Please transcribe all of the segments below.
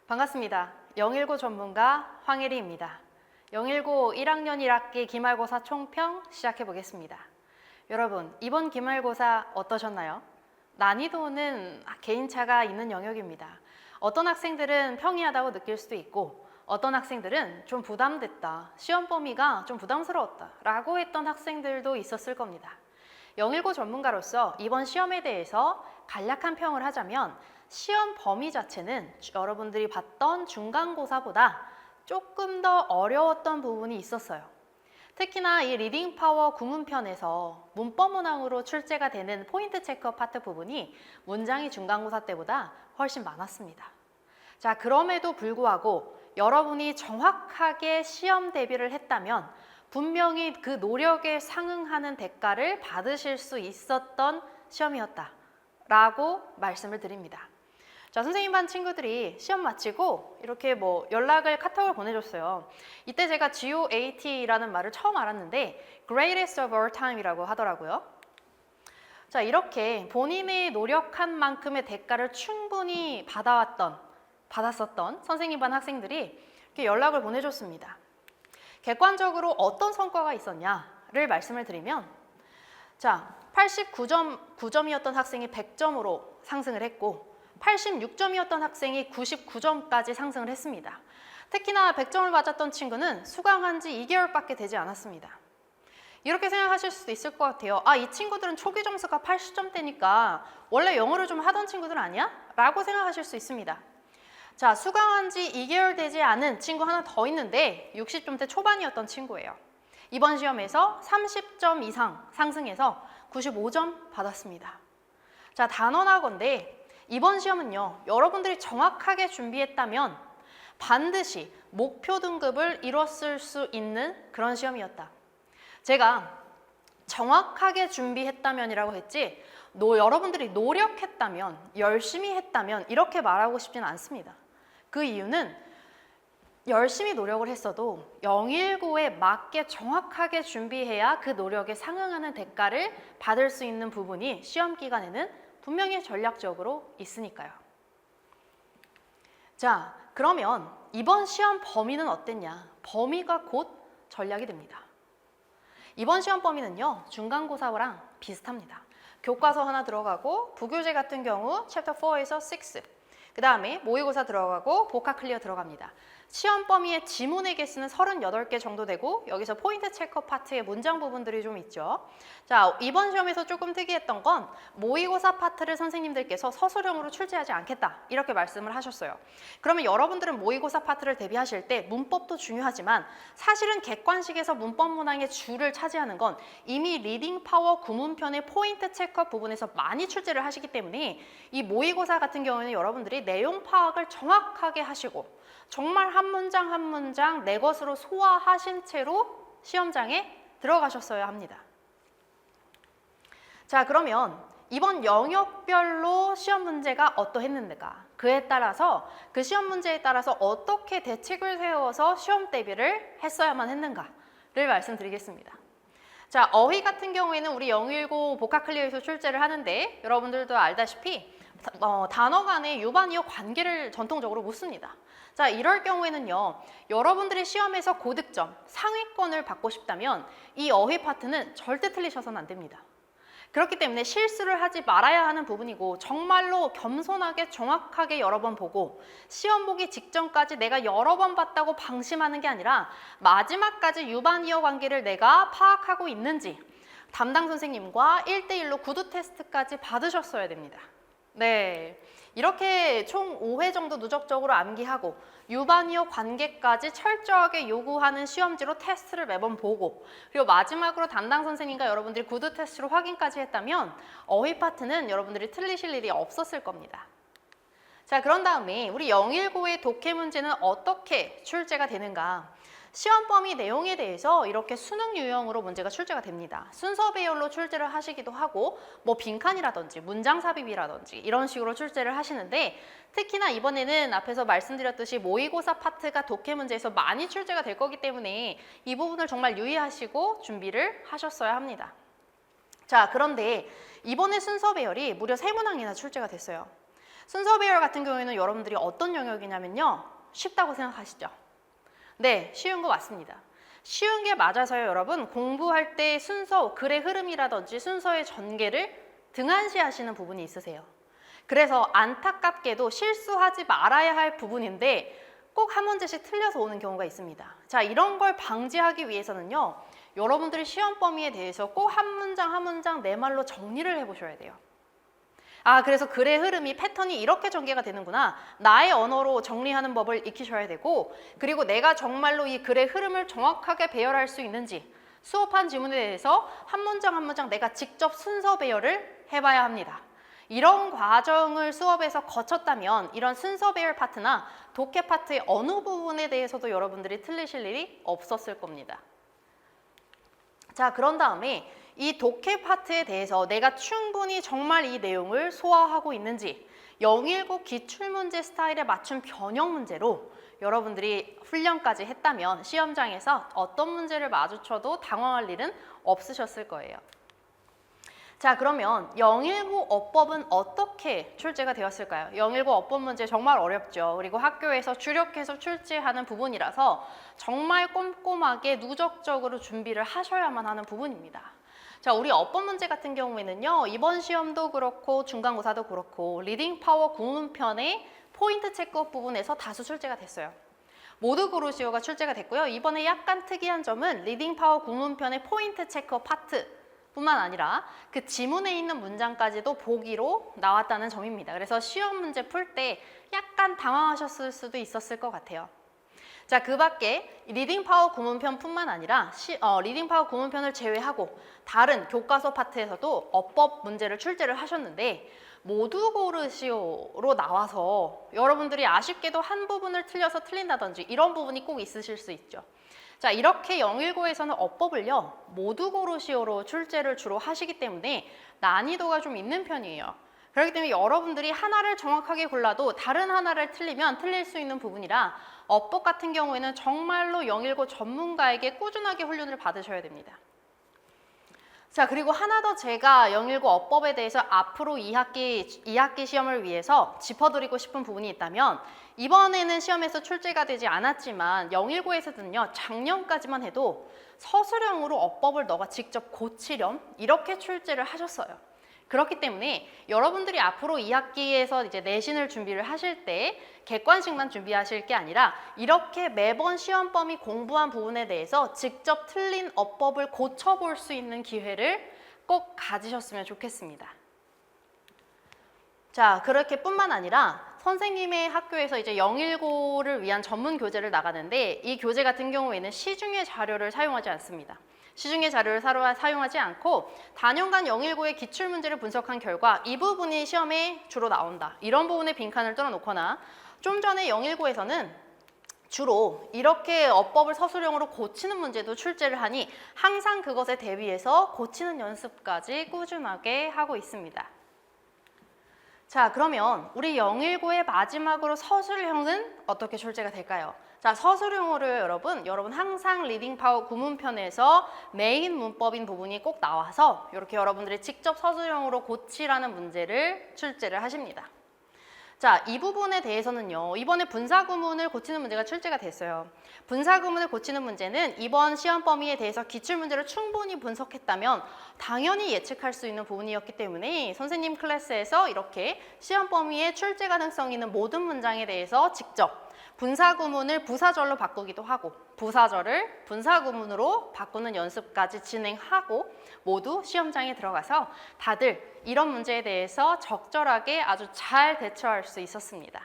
반갑습니다. 영일고 전문가 황혜리입니다. 영일고 1학년 1학기 기말고사 총평 시작해 보겠습니다. 여러분, 이번 기말고사 어떠셨나요? 난이도는 개인차가 있는 영역입니다. 어떤 학생들은 평이하다고 느낄 수도 있고 어떤 학생들은 좀 부담됐다, 시험 범위가 좀 부담스러웠다 라고 했던 학생들도 있었을 겁니다. 영일고 전문가로서 이번 시험에 대해서 간략한 평을 하자면 시험 범위 자체는 여러분들이 봤던 중간고사보다 조금 더 어려웠던 부분이 있었어요. 특히나 이 리딩 파워 구문편에서 문법 문항으로 출제가 되는 포인트 체크 파트 부분이 문장이 중간고사 때보다 훨씬 많았습니다. 자, 그럼에도 불구하고 여러분이 정확하게 시험 대비를 했다면 분명히 그 노력에 상응하는 대가를 받으실 수 있었던 시험이었다라고 말씀을 드립니다. 자, 선생님 반 친구들이 시험 마치고 이렇게 연락을 카톡을 보내줬어요. 이때 제가 GOAT라는 말을 처음 알았는데 Greatest of All Time이라고 하더라고요. 자, 이렇게 본인의 노력한 만큼의 대가를 충분히 받았었던 선생님 반 학생들이 이렇게 연락을 보내줬습니다. 객관적으로 어떤 성과가 있었냐를 말씀을 드리면, 자, 89점이었던 학생이 100점으로 상승을 했고 86점이었던 학생이 99점까지 상승을 했습니다. 특히나 100점을 맞았던 친구는 수강한 지 2개월밖에 되지 않았습니다. 이렇게 생각하실 수도 있을 것 같아요. 아, 이 친구들은 초기 점수가 80점대니까 원래 영어를 좀 하던 친구들 아니야? 라고 생각하실 수 있습니다. 자, 수강한 지 2개월 되지 않은 친구 하나 더 있는데 60점대 초반이었던 친구예요. 이번 시험에서 30점 이상 상승해서 95점 받았습니다. 자, 단언하건대 이번 시험은요, 여러분들이 정확하게 준비했다면 반드시 목표 등급을 이뤘을 수 있는 그런 시험이었다. 제가 정확하게 준비했다면이라고 했지 여러분들이 노력했다면, 열심히 했다면 이렇게 말하고 싶지는 않습니다. 그 이유는 열심히 노력을 했어도 019에 맞게 정확하게 준비해야 그 노력에 상응하는 대가를 받을 수 있는 부분이 시험 기간에는 분명히 전략적으로 있으니까요. 자, 그러면 이번 시험 범위는 어땠냐? 범위가 곧 전략이 됩니다. 이번 시험 범위는요, 중간고사랑 비슷합니다. 교과서 하나 들어가고 부교재 같은 경우 챕터 4에서 6, 그 다음에 모의고사 들어가고 복합 클리어 들어갑니다. 시험 범위의 지문의 개수는 38개 정도 되고 여기서 포인트 체크 파트의 문장 부분들이 좀 있죠. 자, 이번 시험에서 조금 특이했던 건 모의고사 파트를 선생님들께서 서술형으로 출제하지 않겠다 이렇게 말씀을 하셨어요. 그러면 여러분들은 모의고사 파트를 대비하실 때 문법도 중요하지만 사실은 객관식에서 문법 문항의 주를 차지하는 건 이미 리딩 파워 구문편의 포인트 체크 부분에서 많이 출제를 하시기 때문에 이 모의고사 같은 경우에는 여러분들이 내용 파악을 정확하게 하시고 정말 한 문장 한 문장 내 것으로 소화하신 채로 시험장에 들어가셨어야 합니다. 자, 그러면 이번 영역별로 시험 문제가 어떠했는가? 그에 따라서 그 시험 문제에 따라서 어떻게 대책을 세워서 시험 대비를 했어야만 했는가를 말씀드리겠습니다. 자, 어휘 같은 경우에는 우리 019 복합 클리어에서 출제를 하는데 여러분들도 알다시피 단어 간의 유반이어 관계를 전통적으로 묻습니다. 자, 이럴 경우에는요, 여러분들이 시험에서 고득점, 상위권을 받고 싶다면 이 어휘 파트는 절대 틀리셔서는 안 됩니다. 그렇기 때문에 실수를 하지 말아야 하는 부분이고 정말로 겸손하게 정확하게 여러 번 보고 시험 보기 직전까지 내가 여러 번 봤다고 방심하는 게 아니라 마지막까지 유반이어 관계를 내가 파악하고 있는지 담당 선생님과 1대1로 구두 테스트까지 받으셨어야 됩니다. 네, 이렇게 총 5회 정도 누적적으로 암기하고 유반이어 관계까지 철저하게 요구하는 시험지로 테스트를 매번 보고 그리고 마지막으로 담당 선생님과 여러분들이 구두 테스트로 확인까지 했다면 어휘 파트는 여러분들이 틀리실 일이 없었을 겁니다. 자, 그런 다음에 우리 019의 독해 문제는 어떻게 출제가 되는가? 시험 범위 내용에 대해서 이렇게 수능 유형으로 문제가 출제가 됩니다. 순서 배열로 출제를 하시기도 하고 빈칸이라든지 문장 삽입이라든지 이런 식으로 출제를 하시는데 특히나 이번에는 앞에서 말씀드렸듯이 모의고사 파트가 독해 문제에서 많이 출제가 될 거기 때문에 이 부분을 정말 유의하시고 준비를 하셨어야 합니다. 자, 그런데 이번에 순서 배열이 무려 3문항이나 출제가 됐어요. 순서 배열 같은 경우에는 여러분들이 어떤 영역이냐면요. 쉽다고 생각하시죠? 네, 쉬운 거 맞습니다. 쉬운 게 맞아서요, 여러분. 공부할 때 순서, 글의 흐름이라든지 순서의 전개를 등한시하시는 부분이 있으세요. 그래서 안타깝게도 실수하지 말아야 할 부분인데 꼭 한 문제씩 틀려서 오는 경우가 있습니다. 자, 이런 걸 방지하기 위해서는요. 여러분들이 시험 범위에 대해서 꼭 한 문장 한 문장 내 말로 정리를 해보셔야 돼요. 아, 그래서 글의 흐름이 패턴이 이렇게 전개가 되는구나. 나의 언어로 정리하는 법을 익히셔야 되고, 그리고 내가 정말로 이 글의 흐름을 정확하게 배열할 수 있는지 수업한 지문에 대해서 한 문장 한 문장 내가 직접 순서 배열을 해봐야 합니다. 이런 과정을 수업에서 거쳤다면 이런 순서 배열 파트나 독해 파트의 어느 부분에 대해서도 여러분들이 틀리실 일이 없었을 겁니다. 자, 그런 다음에 이 독해 파트에 대해서 내가 충분히 정말 이 내용을 소화하고 있는지 019 기출문제 스타일에 맞춘 변형 문제로 여러분들이 훈련까지 했다면 시험장에서 어떤 문제를 마주쳐도 당황할 일은 없으셨을 거예요. 자, 그러면 019 어법은 어떻게 출제가 되었을까요? 019 어법 문제 정말 어렵죠. 그리고 학교에서 주력해서 출제하는 부분이라서 정말 꼼꼼하게 누적적으로 준비를 하셔야만 하는 부분입니다. 자, 우리 어법 문제 같은 경우에는요. 이번 시험도 그렇고 중간고사도 그렇고 리딩 파워 구문편의 포인트 체크업 부분에서 다수 출제가 됐어요. 모두 고르시오가 출제가 됐고요. 이번에 약간 특이한 점은 리딩 파워 구문편의 포인트 체크업 파트 뿐만 아니라 그 지문에 있는 문장까지도 보기로 나왔다는 점입니다. 그래서 시험 문제 풀 때 약간 당황하셨을 수도 있었을 것 같아요. 자, 그 밖에 리딩 파워 구문편뿐만 아니라 리딩 파워 구문편을 제외하고 다른 교과서 파트에서도 어법 문제를 출제를 하셨는데 모두 고르시오로 나와서 여러분들이 아쉽게도 한 부분을 틀려서 틀린다든지 이런 부분이 꼭 있으실 수 있죠. 자, 이렇게 019에서는 어법을요 모두 고르시오로 출제를 주로 하시기 때문에 난이도가 좀 있는 편이에요. 그렇기 때문에 여러분들이 하나를 정확하게 골라도 다른 하나를 틀리면 틀릴 수 있는 부분이라 어법 같은 경우에는 정말로 019 전문가에게 꾸준하게 훈련을 받으셔야 됩니다. 자, 그리고 하나 더 제가 019 어법에 대해서 앞으로 2학기 시험을 위해서 짚어드리고 싶은 부분이 있다면 이번에는 시험에서 출제가 되지 않았지만 019에서는요 작년까지만 해도 서술형으로 어법을 너가 직접 고치렴 이렇게 출제를 하셨어요. 그렇기 때문에 여러분들이 앞으로 2학기에서 이제 내신을 준비를 하실 때 객관식만 준비하실 게 아니라 이렇게 매번 시험 범위 공부한 부분에 대해서 직접 틀린 어법을 고쳐볼 수 있는 기회를 꼭 가지셨으면 좋겠습니다. 자, 그렇게 뿐만 아니라 선생님의 학교에서 이제 019를 위한 전문 교재를 나가는데 이 교재 같은 경우에는 시중의 자료를 사용하지 않습니다. 시중의 자료를 사용하지 않고 단연간 019의 기출문제를 분석한 결과 이 부분이 시험에 주로 나온다. 이런 부분에 빈칸을 뚫어놓거나 좀 전에 019에서는 주로 이렇게 어법을 서술형으로 고치는 문제도 출제를 하니 항상 그것에 대비해서 고치는 연습까지 꾸준하게 하고 있습니다. 자, 그러면 우리 019의 마지막으로 서술형은 어떻게 출제가 될까요? 자, 서술형으로 여러분 항상 리딩 파워 구문편에서 메인 문법인 부분이 꼭 나와서 이렇게 여러분들이 직접 서술형으로 고치라는 문제를 출제를 하십니다. 자, 이 부분에 대해서는요. 이번에 분사구문을 고치는 문제가 출제가 됐어요. 분사구문을 고치는 문제는 이번 시험 범위에 대해서 기출문제를 충분히 분석했다면 당연히 예측할 수 있는 부분이었기 때문에 선생님 클래스에서 이렇게 시험 범위에 출제 가능성 있는 모든 문장에 대해서 직접 분사구문을 부사절로 바꾸기도 하고 부사절을 분사구문으로 바꾸는 연습까지 진행하고 모두 시험장에 들어가서 다들 이런 문제에 대해서 적절하게 아주 잘 대처할 수 있었습니다.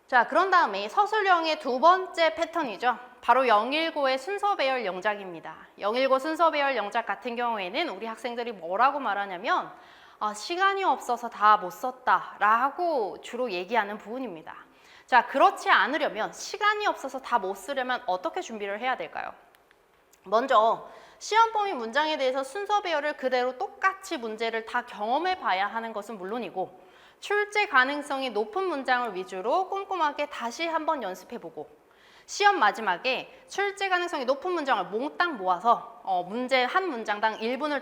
자, 그런 다음에 서술형의 두 번째 패턴이죠. 바로 019의 순서 배열 영작입니다. 019 순서 배열 영작 같은 경우에는 우리 학생들이 뭐라고 말하냐면 시간이 없어서 다 못 썼다라고 주로 얘기하는 부분입니다. 자, 그렇지 않으려면 시간이 없어서 다 못 쓰려면 어떻게 준비를 해야 될까요? 먼저 시험 범위 문장에 대해서 순서 배열을 그대로 똑같이 문제를 다 경험해 봐야 하는 것은 물론이고 출제 가능성이 높은 문장을 위주로 꼼꼼하게 다시 한번 연습해보고 시험 마지막에 출제 가능성이 높은 문장을 몽땅 모아서 문제 한 문장당 1분을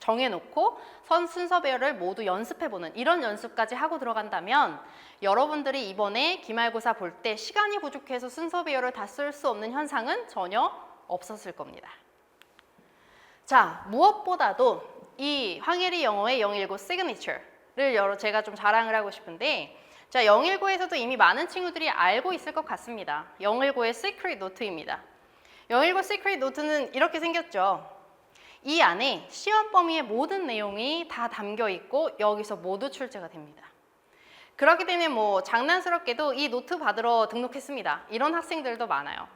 정해놓고 순서 배열을 모두 연습해보는 이런 연습까지 하고 들어간다면 여러분들이 이번에 기말고사 볼 때 시간이 부족해서 순서 배열을 다 쓸 수 없는 현상은 전혀 없었을 겁니다. 자, 무엇보다도 이 황혜리 영어의 019 시그니처를 제가 좀 자랑을 하고 싶은데, 자, 019에서도 이미 많은 친구들이 알고 있을 것 같습니다. 019의 시크릿 노트입니다. 019 시크릿 노트는 이렇게 생겼죠. 이 안에 시험 범위의 모든 내용이 다 담겨 있고 여기서 모두 출제가 됩니다. 그렇기 때문에 뭐 장난스럽게도 이 노트 받으러 등록했습니다. 이런 학생들도 많아요.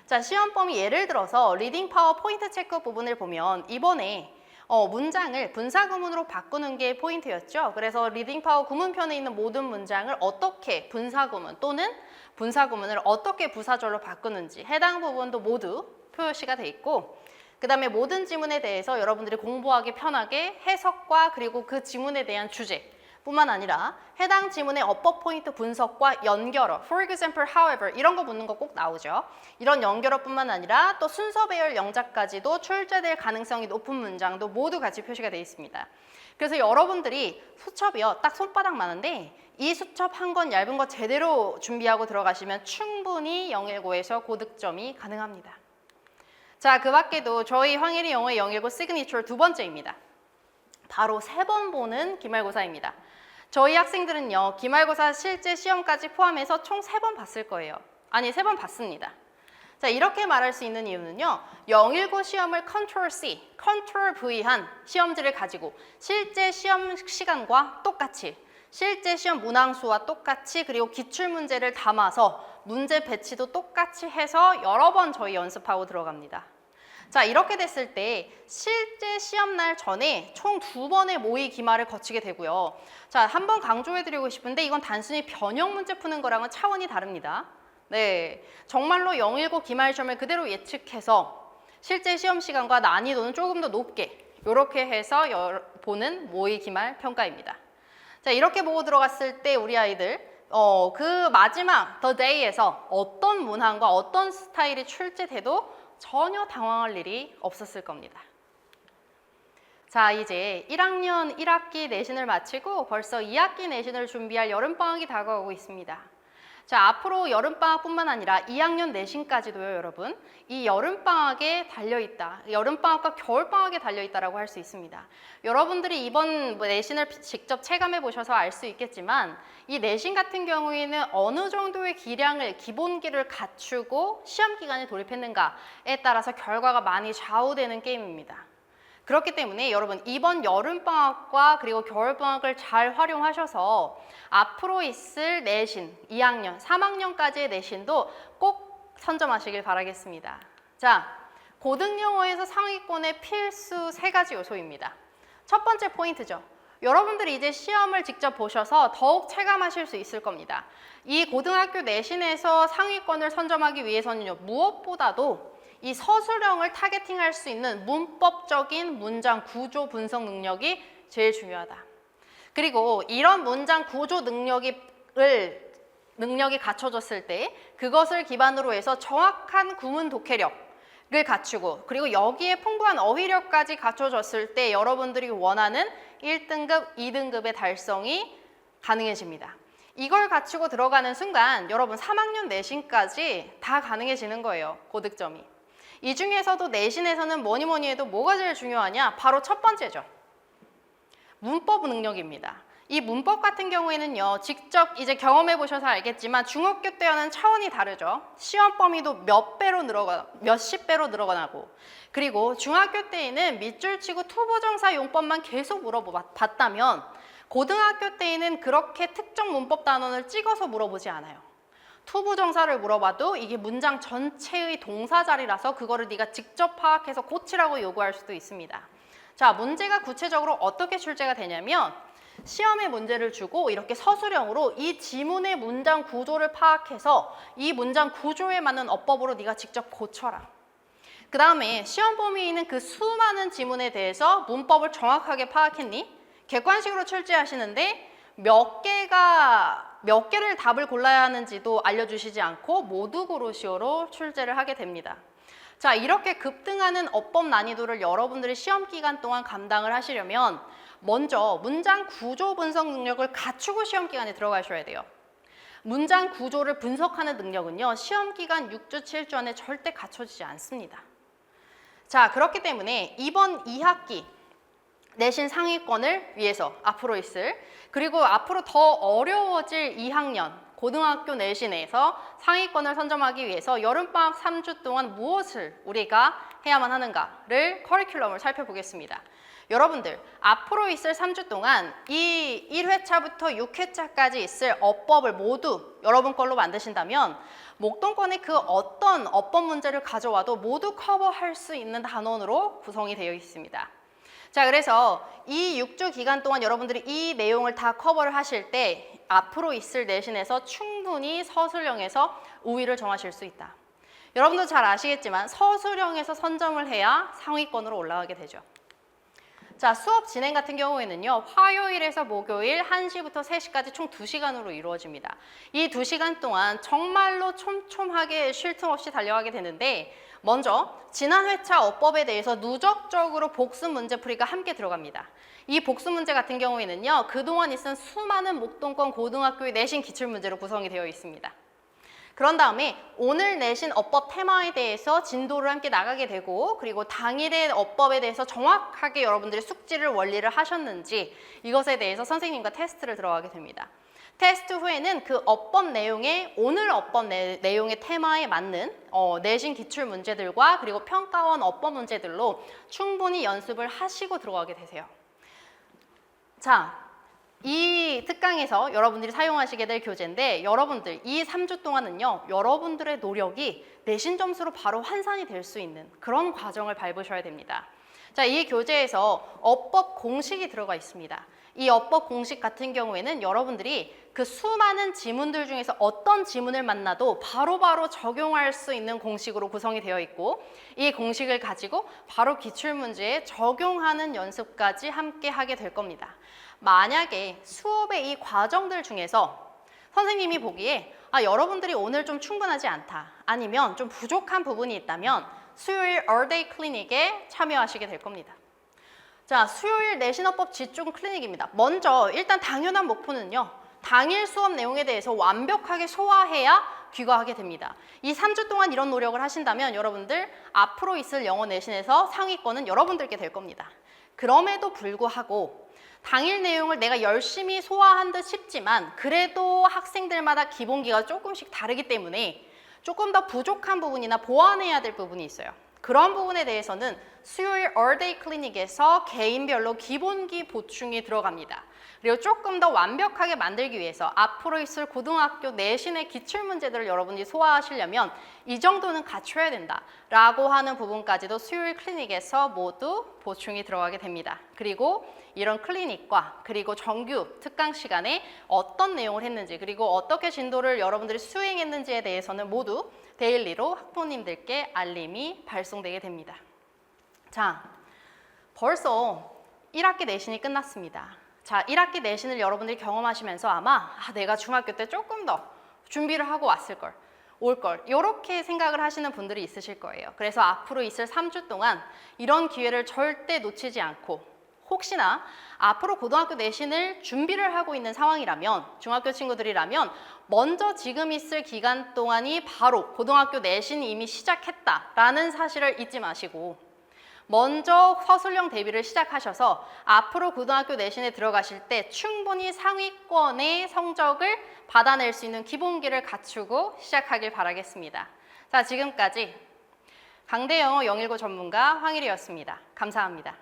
자, 시험 범위 예를 들어서 리딩 파워 포인트 체크 부분을 보면 이번에 문장을 분사구문으로 바꾸는 게 포인트였죠. 그래서 리딩 파워 구문편에 있는 모든 문장을 어떻게 분사구문 또는 분사구문을 어떻게 부사절로 바꾸는지 해당 부분도 모두 표시가 돼 있고, 그 다음에 모든 지문에 대해서 여러분들이 공부하기 편하게 해석과 그리고 그 지문에 대한 주제 뿐만 아니라 해당 지문의 어법 포인트 분석과 연결어, for example, however 이런 거 묻는 거 꼭 나오죠. 이런 연결어 뿐만 아니라 또 순서 배열 영작까지도 출제될 가능성이 높은 문장도 모두 같이 표시가 되어 있습니다. 그래서 여러분들이 수첩이요, 딱 손바닥 많은데 이 수첩 한 권 얇은 거 제대로 준비하고 들어가시면 충분히 019에서 고득점이 가능합니다. 자, 그 밖에도 저희 황혜리 영어의 019 시그니처 두 번째입니다. 바로 3번 보는 기말고사입니다. 저희 학생들은요, 기말고사 실제 시험까지 포함해서 총 3번 봤을 거예요. 아니, 3번 봤습니다. 자, 이렇게 말할 수 있는 이유는요, 019 시험을 컨트롤 C, 컨트롤 V한 시험지를 가지고 실제 시험 시간과 똑같이, 실제 시험 문항수와 똑같이, 그리고 기출문제를 담아서 문제 배치도 똑같이 해서 여러 번 저희 연습하고 들어갑니다. 자, 이렇게 됐을 때 실제 시험날 전에 총 2번의 모의 기말을 거치게 되고요. 자, 한번 강조해드리고 싶은데 이건 단순히 변형 문제 푸는 거랑은 차원이 다릅니다. 네, 정말로 019 기말 시험을 그대로 예측해서 실제 시험 시간과 난이도는 조금 더 높게 이렇게 해서 보는 모의 기말 평가입니다. 자, 이렇게 보고 들어갔을 때 우리 아이들 그 마지막 the day에서 어떤 문항과 어떤 스타일이 출제돼도 전혀 당황할 일이 없었을 겁니다. 자, 이제 1학년 1학기 내신을 마치고 벌써 2학기 내신을 준비할 여름방학이 다가오고 있습니다. 자, 앞으로 여름방학뿐만 아니라 2학년 내신까지도요, 여러분. 이 여름방학에 달려있다. 여름방학과 겨울방학에 달려있다라고 할 수 있습니다. 여러분들이 이번 내신을 직접 체감해 보셔서 알 수 있겠지만 이 내신 같은 경우에는 어느 정도의 기량을, 기본기를 갖추고 시험 기간에 돌입했는가에 따라서 결과가 많이 좌우되는 게임입니다. 그렇기 때문에 여러분 이번 여름방학과 그리고 겨울방학을 잘 활용하셔서 앞으로 있을 내신, 2학년, 3학년까지의 내신도 꼭 선점하시길 바라겠습니다. 자, 고등영어에서 상위권의 필수 3가지 요소입니다. 첫 번째 포인트죠. 여러분들이 이제 시험을 직접 보셔서 더욱 체감하실 수 있을 겁니다. 이 고등학교 내신에서 상위권을 선점하기 위해서는요, 무엇보다도 이 서술형을 타겟팅할 수 있는 문법적인 문장 구조 분석 능력이 제일 중요하다. 그리고 이런 문장 구조 능력이 갖춰졌을 때 그것을 기반으로 해서 정확한 구문 독해력을 갖추고 그리고 여기에 풍부한 어휘력까지 갖춰졌을 때 여러분들이 원하는 1등급, 2등급의 달성이 가능해집니다. 이걸 갖추고 들어가는 순간 여러분 3학년 내신까지 다 가능해지는 거예요, 고득점이. 이 중에서도 내신에서는 뭐니 해도 뭐가 제일 중요하냐? 바로 첫 번째죠. 문법 능력입니다. 이 문법 같은 경우에는요, 직접 이제 경험해 보셔서 알겠지만 중학교 때와는 차원이 다르죠. 시험 범위도 몇십 배로 늘어나고, 그리고 중학교 때에는 밑줄 치고 투부정사 용법만 계속 물어봤다면 고등학교 때에는 그렇게 특정 문법 단원을 찍어서 물어보지 않아요. 투부정사를 물어봐도 이게 문장 전체의 동사 자리라서 그거를 네가 직접 파악해서 고치라고 요구할 수도 있습니다. 자, 문제가 구체적으로 어떻게 출제가 되냐면 시험에 문제를 주고 이렇게 서술형으로 이 지문의 문장 구조를 파악해서 이 문장 구조에 맞는 어법으로 네가 직접 고쳐라. 그 다음에 시험 범위에 있는 그 수많은 지문에 대해서 문법을 정확하게 파악했니? 객관식으로 출제하시는데 몇 개를 답을 골라야 하는지도 알려주시지 않고 모두 고르시오로 출제를 하게 됩니다. 자, 이렇게 급등하는 어법 난이도를 여러분들이 시험 기간 동안 감당을 하시려면 먼저 문장 구조 분석 능력을 갖추고 시험 기간에 들어가셔야 돼요. 문장 구조를 분석하는 능력은요, 시험 기간 6주, 7주 안에 절대 갖춰지지 않습니다. 자, 그렇기 때문에 이번 2학기 내신 상위권을 위해서 앞으로 있을, 그리고 앞으로 더 어려워질 2학년 고등학교 내신에서 상위권을 선점하기 위해서 여름방학 3주 동안 무엇을 우리가 해야만 하는가를 커리큘럼을 살펴보겠습니다. 여러분들, 앞으로 있을 3주 동안 이 1회차부터 6회차까지 있을 어법을 모두 여러분 걸로 만드신다면 목동권의 그 어떤 어법 문제를 가져와도 모두 커버할 수 있는 단원으로 구성이 되어 있습니다. 자, 그래서 이 6주 기간 동안 여러분들이 이 내용을 다 커버를 하실 때 앞으로 있을 내신에서 충분히 서술형에서 우위를 점하실 수 있다. 여러분도 잘 아시겠지만 서술형에서 선점을 해야 상위권으로 올라가게 되죠. 자, 수업 진행 같은 경우에는요, 화요일에서 목요일 1시부터 3시까지 총 2시간으로 이루어집니다. 이 2시간 동안 정말로 촘촘하게 쉴 틈 없이 달려가게 되는데, 먼저 지난 회차 어법에 대해서 누적적으로 복습 문제풀이가 함께 들어갑니다. 이 복습 문제 같은 경우에는요, 그동안 있은 수많은 목동권 고등학교의 내신 기출문제로 구성이 되어 있습니다. 그런 다음에 오늘 내신 어법 테마에 대해서 진도를 함께 나가게 되고, 그리고 당일의 어법에 대해서 정확하게 여러분들이 숙지를 원리를 하셨는지 이것에 대해서 선생님과 테스트를 들어가게 됩니다. 테스트 후에는 그 어법 내용의 오늘 어법 내용의 테마에 맞는 내신 기출 문제들과 그리고 평가원 어법 문제들로 충분히 연습을 하시고 들어가게 되세요. 자, 이 특강에서 여러분들이 사용하시게 될 교재인데, 여러분들 이 3주 동안은요, 여러분들의 노력이 내신 점수로 바로 환산이 될 수 있는 그런 과정을 밟으셔야 됩니다. 자, 이 교재에서 어법 공식이 들어가 있습니다. 이 어법 공식 같은 경우에는 여러분들이 그 수많은 지문들 중에서 어떤 지문을 만나도 바로바로 적용할 수 있는 공식으로 구성이 되어 있고, 이 공식을 가지고 바로 기출문제에 적용하는 연습까지 함께 하게 될 겁니다. 만약에 수업의 이 과정들 중에서 선생님이 보기에 여러분들이 오늘 좀 충분하지 않다, 아니면 좀 부족한 부분이 있다면 수요일 얼데이 클리닉에 참여하시게 될 겁니다. 자, 수요일 내신어법 집중 클리닉입니다. 먼저 일단 당연한 목표는요, 당일 수업 내용에 대해서 완벽하게 소화해야 귀가하게 됩니다. 이 3주 동안 이런 노력을 하신다면 여러분들 앞으로 있을 영어 내신에서 상위권은 여러분들께 될 겁니다. 그럼에도 불구하고 당일 내용을 내가 열심히 소화한 듯 싶지만 그래도 학생들마다 기본기가 조금씩 다르기 때문에 조금 더 부족한 부분이나 보완해야 될 부분이 있어요. 그런 부분에 대해서는 수요일 얼데이 클리닉에서 개인별로 기본기 보충이 들어갑니다. 그리고 조금 더 완벽하게 만들기 위해서 앞으로 있을 고등학교 내신의 기출문제들을 여러분이 소화하시려면 이 정도는 갖춰야 된다라고 하는 부분까지도 수요일 클리닉에서 모두 보충이 들어가게 됩니다. 그리고 이런 클리닉과 그리고 정규 특강 시간에 어떤 내용을 했는지, 그리고 어떻게 진도를 여러분들이 수행했는지에 대해서는 모두 데일리로 학부모님들께 알림이 발송되게 됩니다. 자, 벌써 1학기 내신이 끝났습니다. 자, 1학기 내신을 여러분들이 경험하시면서 아마 내가 중학교 때 조금 더 준비를 하고 왔을걸, 올걸, 이렇게 생각을 하시는 분들이 있으실 거예요. 그래서 앞으로 있을 3주 동안 이런 기회를 절대 놓치지 않고, 혹시나 앞으로 고등학교 내신을 준비를 하고 있는 상황이라면, 중학교 친구들이라면 먼저 지금 있을 기간 동안이 바로 고등학교 내신이 이미 시작했다라는 사실을 잊지 마시고 먼저 서술형 대비를 시작하셔서 앞으로 고등학교 내신에 들어가실 때 충분히 상위권의 성적을 받아낼 수 있는 기본기를 갖추고 시작하길 바라겠습니다. 자, 지금까지 강대영어 019 전문가 황일이었습니다. 감사합니다.